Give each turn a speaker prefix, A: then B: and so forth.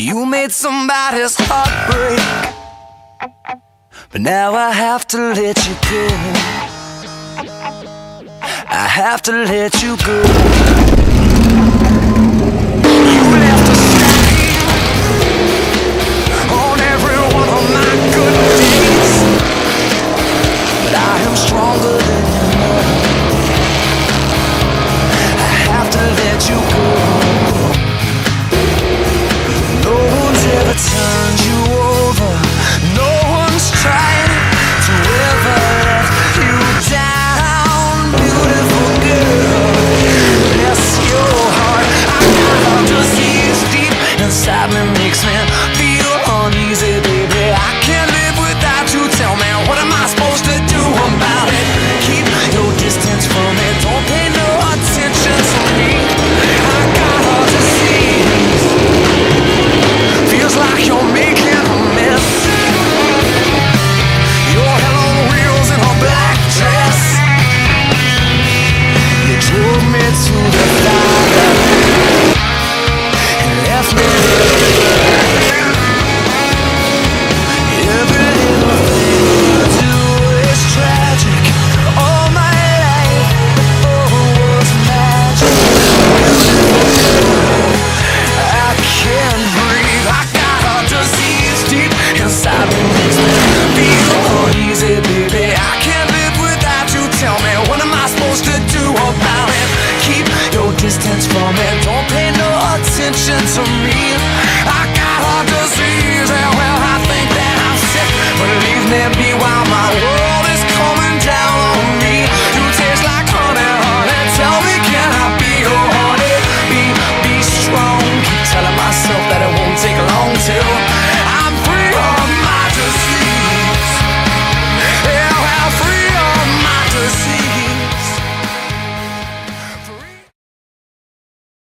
A: You made somebody's heart break, but now I have to let you go. I have to let you go. You left a stain on every one of my good days, but I am stronger than you know. I have to let you go. No one's ever turned you over. No one's tried to ever let you down. Beautiful girl, bless your heart. I got a disease deep inside me, makes me feel uneasy, baby. I can't live without you. Tell me, what am I supposed to do about it? Keep your distance from me. Don't pay no attention to me. I got a disease. Feels like you're making a mess. You're hell on wheels in a black dress. You drove me to the fire and left me there. Every little thing you do is tragic. All my life, oh, was magic. I can't breathe. I got a disease deep inside me, makes me feel uneasy, baby. I can't live without you. Tell me, what am I supposed to do about it? Keep your distance from me. Don't pay no attention to me. I